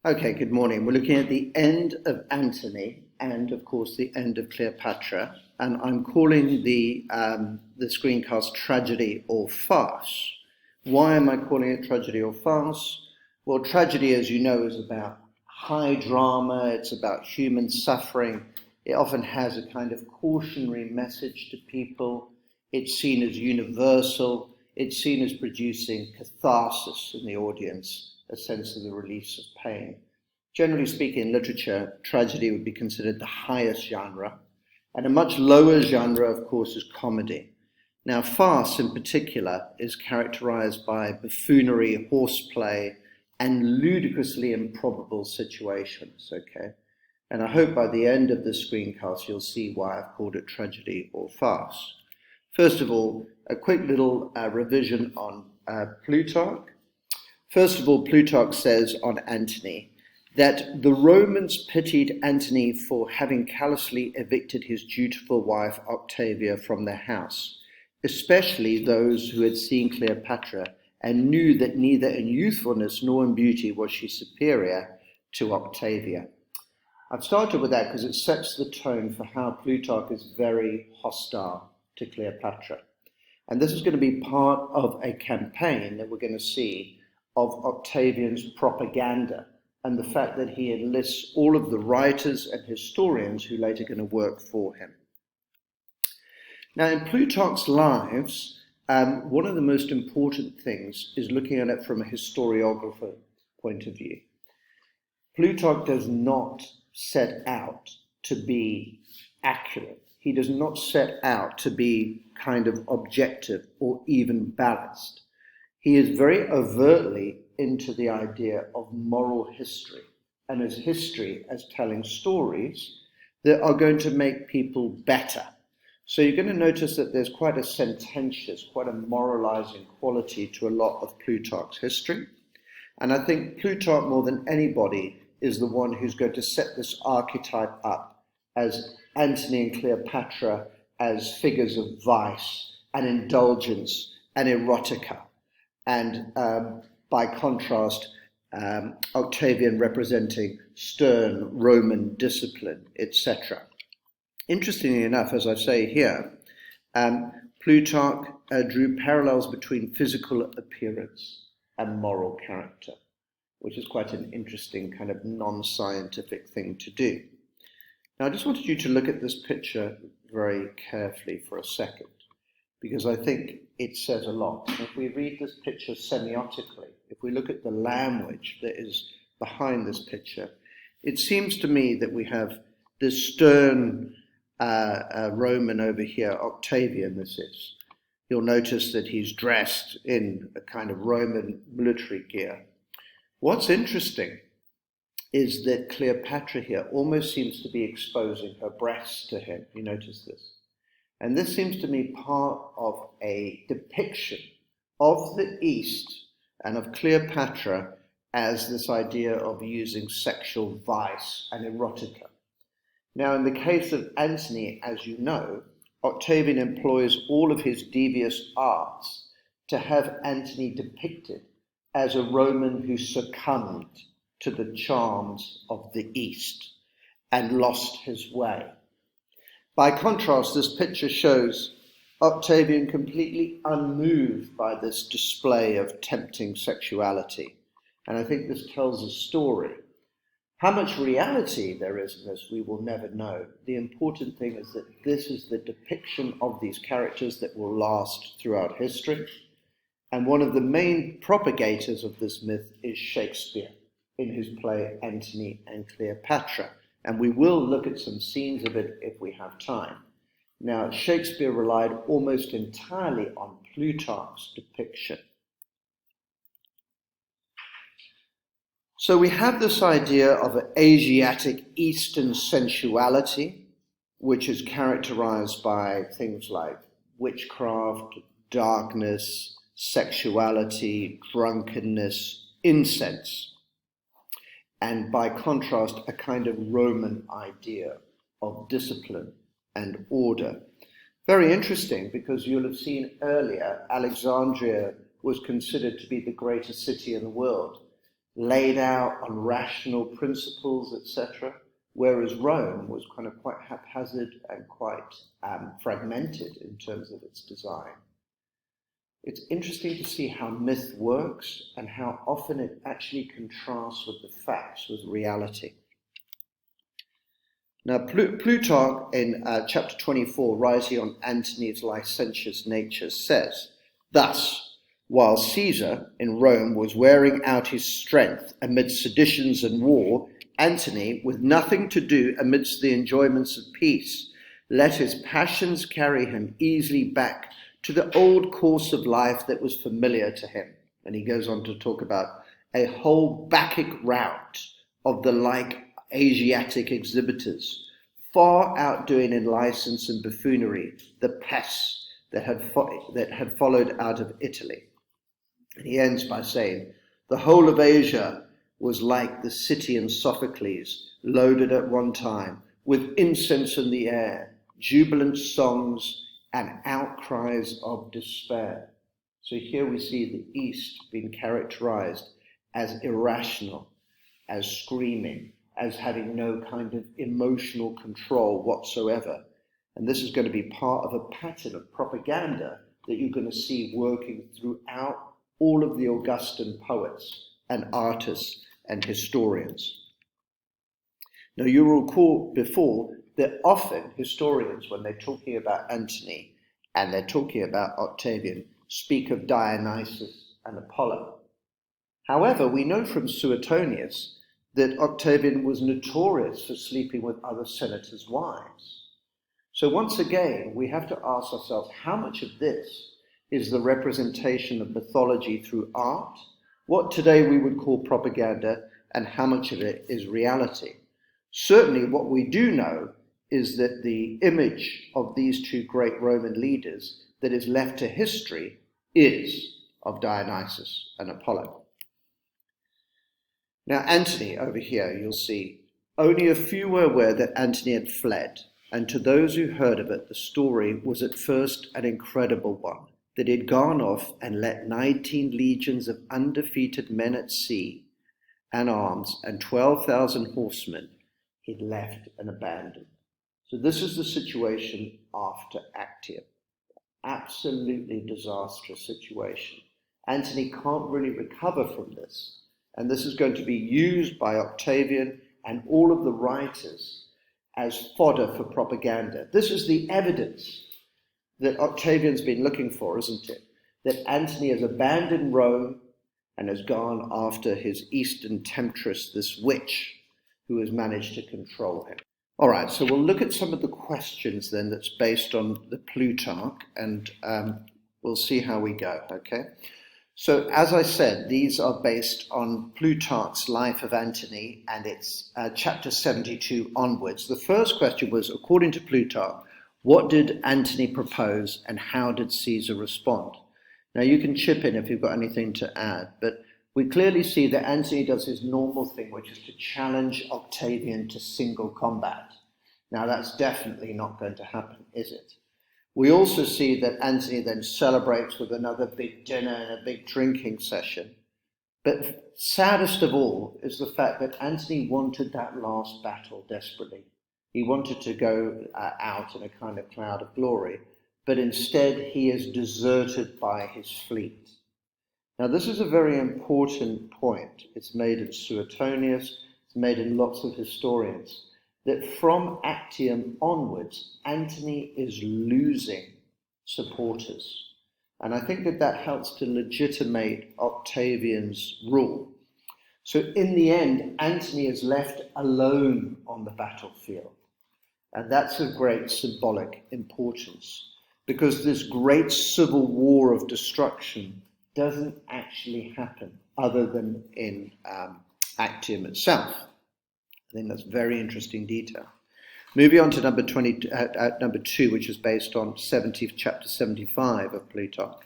Okay, good morning. We're looking at the end of Antony and, of course, the end of Cleopatra. And I'm calling the screencast Tragedy or Farce. Why am I calling it Tragedy or Farce? Well, tragedy, as you know, is about high drama. It's about human suffering. It often has a kind of cautionary message to people. It's seen as universal. It's seen as producing catharsis in the audience, a sense of the release of pain. Generally speaking, in literature, tragedy would be considered the highest genre, and a much lower genre, of course, is comedy. Now, farce in particular is characterized by buffoonery, horseplay, and ludicrously improbable situations, okay? And I hope by the end of this screencast, you'll see why I've called it tragedy or farce. First of all, a quick little revision on Plutarch. First of all, Plutarch says on Antony that the Romans pitied Antony for having callously evicted his dutiful wife Octavia from their house, especially those who had seen Cleopatra and knew that neither in youthfulness nor in beauty was she superior to Octavia. I've started with that because it sets the tone for how Plutarch is very hostile to Cleopatra. And this is going to be part of a campaign that we're going to see of Octavian's propaganda and the fact that he enlists all of the writers and historians who later are going to work for him. Now, in Plutarch's Lives, one of the most important things is looking at it from a historiographer point of view. Plutarch does not set out to be accurate. He does not set out to be kind of objective or even balanced. He is very overtly into the idea of moral history, and as history as telling stories that are going to make people better. So you're going to notice that there's quite a sententious, quite a moralizing quality to a lot of Plutarch's history. And I think Plutarch, more than anybody, is the one who's going to set this archetype up as Antony and Cleopatra as figures of vice and indulgence and erotica. And by contrast, Octavian representing stern Roman discipline, etc. Interestingly enough, as I say here, Plutarch drew parallels between physical appearance and moral character, which is quite an interesting kind of non-scientific thing to do. Now, I just wanted you to look at this picture very carefully for a second, because I think it says a lot. If we read this picture semiotically, if we look at the language that is behind this picture, it seems to me that we have this stern Roman over here, Octavian this is. You'll notice that he's dressed in a kind of Roman military gear. What's interesting is that Cleopatra here almost seems to be exposing her breasts to him. You notice this? And this seems to me part of a depiction of the East and of Cleopatra as this idea of using sexual vice and erotica. Now, in the case of Antony, as you know, Octavian employs all of his devious arts to have Antony depicted as a Roman who succumbed to the charms of the East and lost his way. By contrast, this picture shows Octavian completely unmoved by this display of tempting sexuality. And I think this tells a story. How much reality there is in this, we will never know. The important thing is that this is the depiction of these characters that will last throughout history. And one of the main propagators of this myth is Shakespeare in his play Antony and Cleopatra. And we will look at some scenes of it if we have time. Now, Shakespeare relied almost entirely on Plutarch's depiction. So we have this idea of an Asiatic Eastern sensuality, which is characterized by things like witchcraft, darkness, sexuality, drunkenness, incense. And by contrast, a kind of Roman idea of discipline and order. Very interesting, because you'll have seen earlier, Alexandria was considered to be the greatest city in the world. laid out on rational principles, etc., whereas Rome was kind of quite haphazard and quite fragmented in terms of its design. It's interesting to see how myth works and how often it actually contrasts with the facts, with reality. Now, Plutarch in chapter 24, writing on Antony's licentious nature, says, "Thus, while Caesar in Rome was wearing out his strength amid seditions and war, Antony, with nothing to do amidst the enjoyments of peace, let his passions carry him easily back to the old course of life that was familiar to him." And he goes on to talk about a whole Bacchic rout of the like Asiatic exhibitors, far outdoing in license and buffoonery the pests that had followed out of Italy. And he ends by saying, "The whole of Asia was like the city in Sophocles, loaded at one time with incense in the air, jubilant songs, and outcries of despair." So here we see the East being characterized as irrational, as screaming, as having no kind of emotional control whatsoever. And this is going to be part of a pattern of propaganda that you're going to see working throughout all of the Augustan poets and artists and historians. Now, you'll recall before that often historians, when they're talking about Antony and they're talking about Octavian, speak of Dionysus and Apollo. However, we know from Suetonius that Octavian was notorious for sleeping with other senators' wives. So once again, we have to ask ourselves, how much of this is the representation of mythology through art, what today we would call propaganda, and how much of it is reality? Certainly what we do know is that the image of these two great Roman leaders that is left to history is of Dionysus and Apollo. Now, Antony over here, you'll see, only a few were aware that Antony had fled, and to those who heard of it, the story was at first an incredible one, that he'd gone off and let 19 legions of undefeated men at sea and arms and 12,000 horsemen he'd left and abandoned. So this is the situation after Actium. Absolutely disastrous situation. Antony can't really recover from this. And this is going to be used by Octavian and all of the writers as fodder for propaganda. This is the evidence that Octavian's been looking for, isn't it? That Antony has abandoned Rome and has gone after his eastern temptress, this witch, who has managed to control him. All right, so we'll look at some of the questions then that's based on the Plutarch, and we'll see how we go, okay? So as I said, these are based on Plutarch's Life of Antony, and it's chapter 72 onwards. The first question was, according to Plutarch, what did Antony propose and how did Caesar respond? Now you can chip in if you've got anything to add, but we clearly see that Antony does his normal thing, which is to challenge Octavian to single combat. Now that's definitely not going to happen, is it? We also see that Antony then celebrates with another big dinner and a big drinking session. But saddest of all is the fact that Antony wanted that last battle desperately. He wanted to go out in a kind of cloud of glory, but instead he is deserted by his fleet. Now this is a very important point. It's made in Suetonius, it's made in lots of historians, that from Actium onwards, Antony is losing supporters. And I think that that helps to legitimate Octavian's rule. So in the end, Antony is left alone on the battlefield. And that's of great symbolic importance, because this great civil war of destruction doesn't actually happen other than in Actium itself. I think that's very interesting detail. Moving on to number 2, which is based on chapter 75 of Plutarch.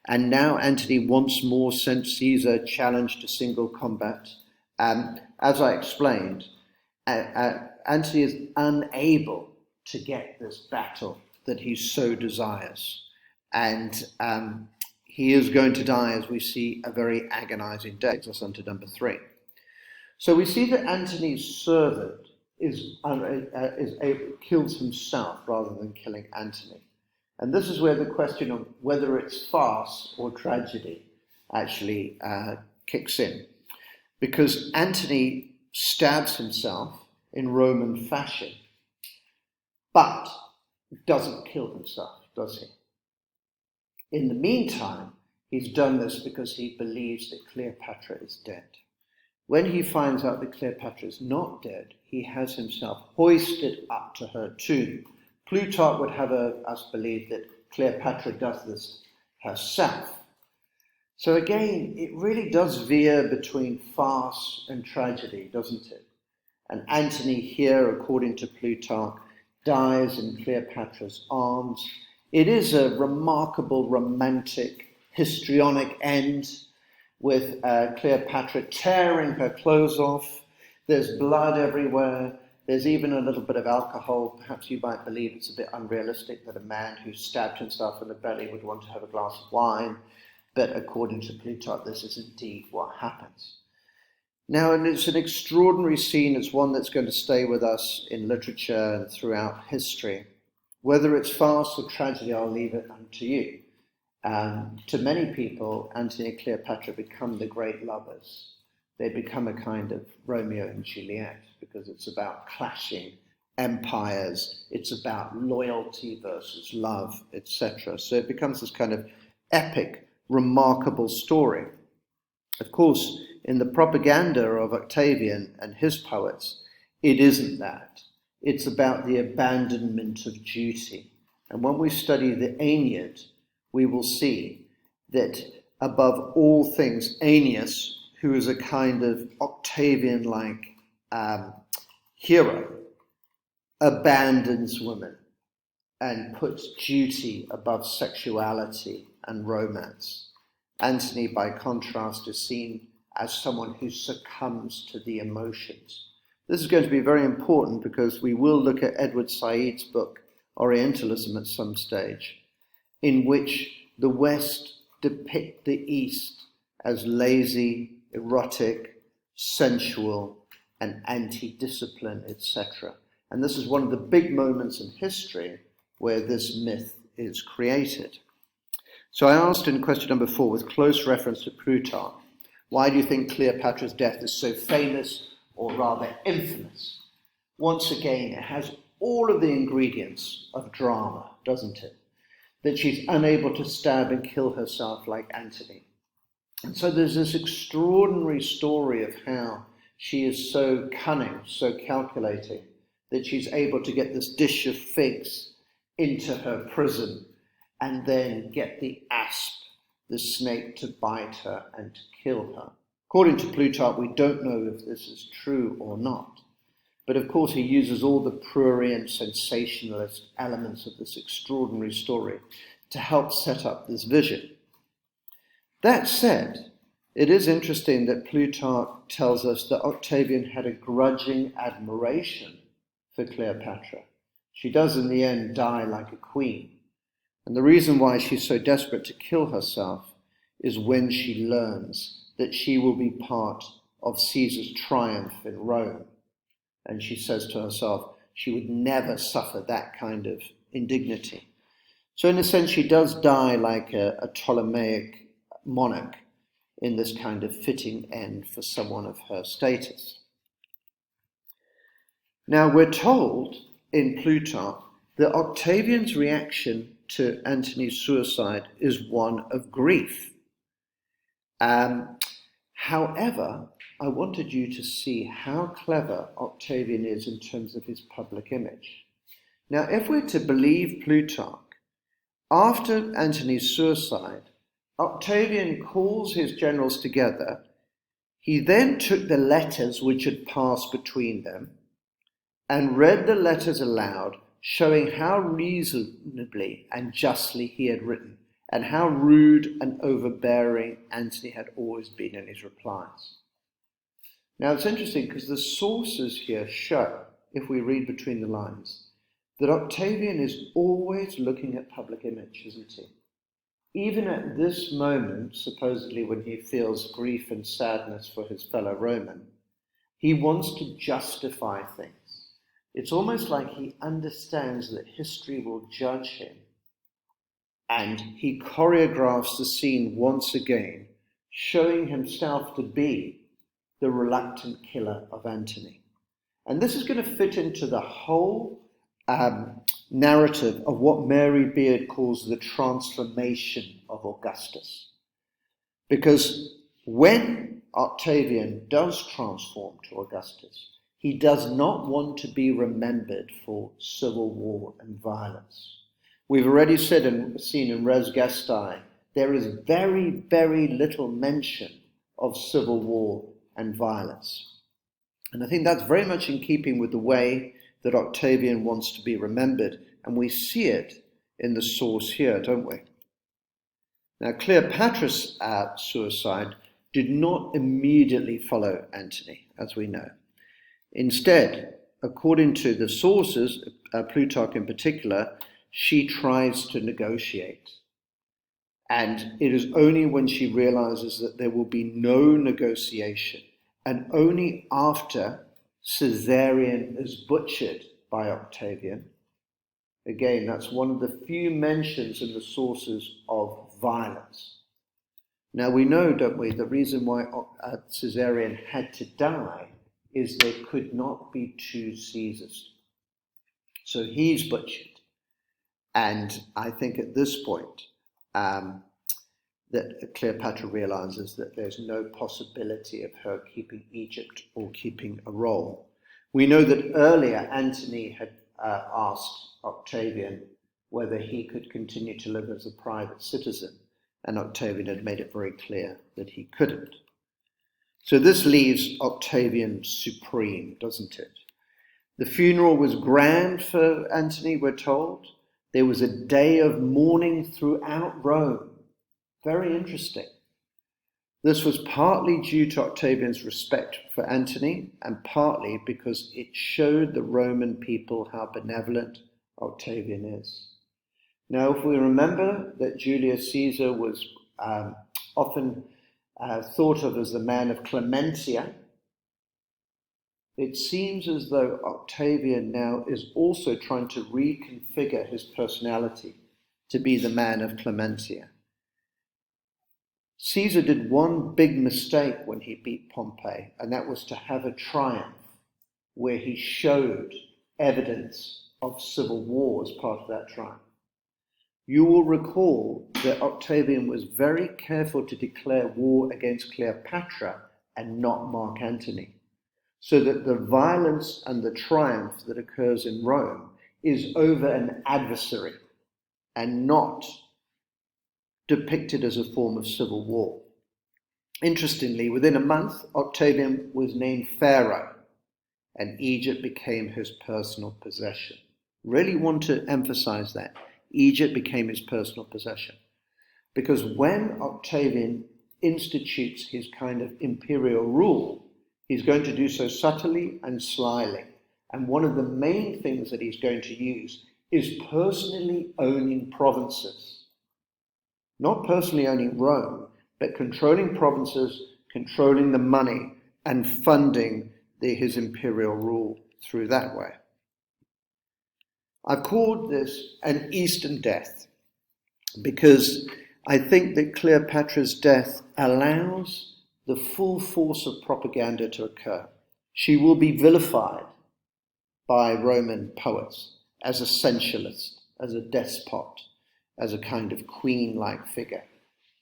And now Antony once more sent Caesar challenged to single combat. As I explained, Antony is unable to get this battle that he so desires. And he is going to die, as we see, a very agonizing death. Takes us on to number 3. So we see that Antony's servant kills himself rather than killing Antony. And this is where the question of whether it's farce or tragedy actually kicks in. Because Antony stabs himself in Roman fashion, but doesn't kill himself, does he? In the meantime, he's done this because he believes that Cleopatra is dead. When he finds out that Cleopatra is not dead, he has himself hoisted up to her tomb. Plutarch would have us believe that Cleopatra does this herself. So again, it really does veer between farce and tragedy, doesn't it? And Antony here, according to Plutarch, dies in Cleopatra's arms. It is a remarkable, romantic, histrionic end, with Cleopatra tearing her clothes off. There's blood everywhere. There's even a little bit of alcohol. Perhaps you might believe it's a bit unrealistic that a man who stabbed himself in the belly would want to have a glass of wine. But according to Plutarch, this is indeed what happens. Now, and it's an extraordinary scene. It's one that's going to stay with us in literature and throughout history. Whether it's farce or tragedy, I'll leave it unto you. To many people, Antony and Cleopatra become the great lovers. They become a kind of Romeo and Juliet, because it's about clashing empires, it's about loyalty versus love, etc. So it becomes this kind of epic, remarkable story. Of course, in the propaganda of Octavian and his poets, it isn't that. It's about the abandonment of duty. And when we study the Aeneid, we will see that above all things, Aeneas, who is a kind of Octavian-like hero, abandons women and puts duty above sexuality and romance. Antony, by contrast, is seen as someone who succumbs to the emotions. This is going to be very important because we will look at Edward Said's book, Orientalism, at some stage, in which the West depict the East as lazy, erotic, sensual, and anti-discipline, etc. And this is one of the big moments in history where this myth is created. So I asked in question number 4, with close reference to Plutarch, why do you think Cleopatra's death is so famous, or rather infamous? Once again, it has all of the ingredients of drama, doesn't it? That she's unable to stab and kill herself like Antony. And so there's this extraordinary story of how she is so cunning, so calculating, that she's able to get this dish of figs into her prison and then get the asp, the snake, to bite her and to kill her. According to Plutarch, we don't know if this is true or not. But of course, he uses all the prurient, sensationalist elements of this extraordinary story to help set up this vision. That said, it is interesting that Plutarch tells us that Octavian had a grudging admiration for Cleopatra. She does in the end die like a queen. And the reason why she's so desperate to kill herself is when she learns that she will be part of Caesar's triumph in Rome. And she says to herself, she would never suffer that kind of indignity. So in a sense, she does die like a Ptolemaic monarch in this kind of fitting end for someone of her status. Now, we're told in Plutarch that Octavian's reaction to Antony's suicide is one of grief. However, I wanted you to see how clever Octavian is in terms of his public image. Now, if we're to believe Plutarch, after Antony's suicide, Octavian calls his generals together. He then took the letters which had passed between them and read the letters aloud, showing how reasonably and justly he had written, and how rude and overbearing Antony had always been in his replies. Now it's interesting because the sources here show, if we read between the lines, that Octavian is always looking at public image, isn't he? even at this moment, supposedly when he feels grief and sadness for his fellow Roman, he wants to justify things. It's almost like he understands that history will judge him, and he choreographs the scene once again, showing himself to be the reluctant killer of Antony. And this is going to fit into the whole narrative of what Mary Beard calls the transformation of Augustus. Because when Octavian does transform to Augustus, he does not want to be remembered for civil war and violence. We've already said and seen in Res Gestae, there is very, very little mention of civil war and violence. And I think that's very much in keeping with the way that Octavian wants to be remembered. And we see it in the source here, don't we? Now, Cleopatra's suicide did not immediately follow Antony, as we know. Instead, according to the sources, Plutarch in particular, she tries to negotiate. And it is only when she realizes that there will be no negotiation, and only after Caesarion is butchered by Octavian. Again, that's one of the few mentions in the sources of violence. Now we know, don't we, the reason why Caesarion had to die is there could not be two Caesars. So he's butchered. And I think at this point that Cleopatra realizes that there's no possibility of her keeping Egypt or keeping a role. We know that earlier Antony had asked Octavian whether he could continue to live as a private citizen, and Octavian had made it very clear that he couldn't. So this leaves Octavian Supreme, doesn't it? The funeral was grand for Antony, we're told. There was a day of mourning throughout Rome. Very interesting. This was partly due to Octavian's respect for Antony, and partly because it showed the Roman people how benevolent Octavian is. Now, if we remember that Julius Caesar was often thought of as the man of clementia, it seems as though Octavian now is also trying to reconfigure his personality to be the man of clementia. Caesar did one big mistake when he beat Pompey, and that was to have a triumph where he showed evidence of civil war as part of that triumph. You will recall that Octavian was very careful to declare war against Cleopatra and not Mark Antony, so that the violence and the triumph that occurs in Rome is over an adversary and not depicted as a form of civil war. Interestingly, within a month, Octavian was named pharaoh, and Egypt became his personal possession. Really want to emphasize that. Egypt became his personal possession. Because when Octavian institutes his kind of imperial rule, he's going to do so subtly and slyly. And one of the main things that he's going to use is personally owning provinces. Not personally owning Rome, but controlling provinces, controlling the money, and funding his imperial rule through that way. I've called this an Eastern death because I think that Cleopatra's death allows the full force of propaganda to occur. She will be vilified by Roman poets as a sensualist, as a despot, as a kind of queen-like figure.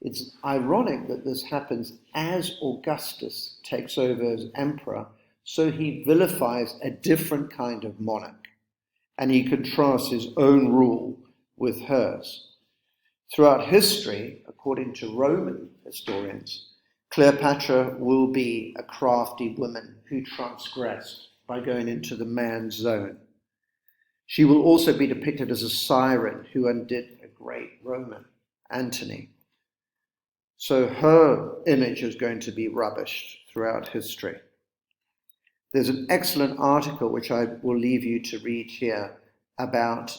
It's ironic that this happens as Augustus takes over as emperor, so he vilifies a different kind of monarch, and he contrasts his own rule with hers. Throughout history, according to Roman historians, Cleopatra will be a crafty woman who transgressed by going into the man's zone. She will also be depicted as a siren who undid a great Roman, Antony. So her image is going to be rubbished throughout history. There's an excellent article which I will leave you to read here about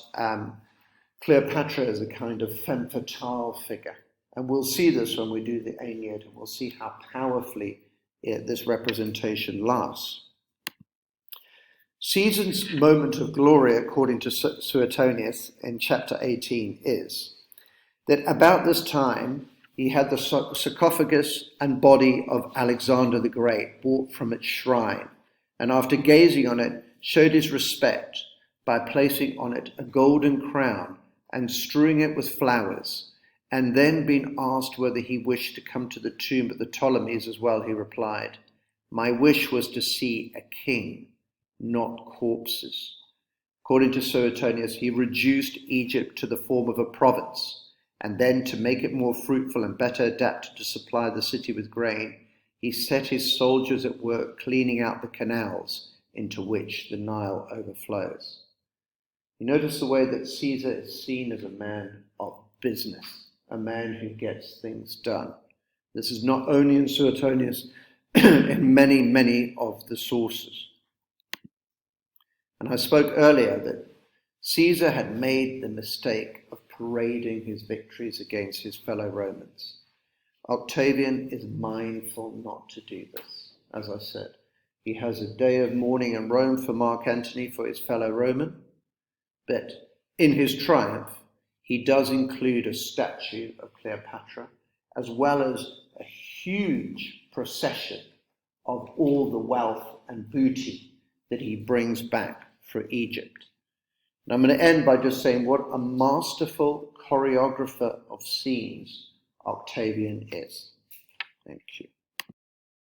Cleopatra is a kind of femme fatale figure. And we'll see this when we do the Aeneid, and we'll see how powerfully this representation lasts. Caesar's moment of glory, according to Suetonius in chapter 18, is that about this time he had the sarcophagus and body of Alexander the Great brought from its shrine, and after gazing on it, showed his respect by placing on it a golden crown and strewing it with flowers, and then being asked whether he wished to come to the tomb of the Ptolemies as well, he replied, "My wish was to see a king, not corpses." According to Suetonius, he reduced Egypt to the form of a province, and then to make it more fruitful and better adapted to supply the city with grain, he set his soldiers at work cleaning out the canals into which the Nile overflows. You notice the way that Caesar is seen as a man of business, a man who gets things done. This is not only in Suetonius, in many, many of the sources. And I spoke earlier that Caesar had made the mistake of parading his victories against his fellow Romans. Octavian is mindful not to do this. As I said, he has a day of mourning in Rome for Mark Antony, for his fellow Roman, but in his triumph, he does include a statue of Cleopatra, as well as a huge procession of all the wealth and booty that he brings back for Egypt. And I'm going to end by just saying what a masterful choreographer of scenes Octavian is. Thank you.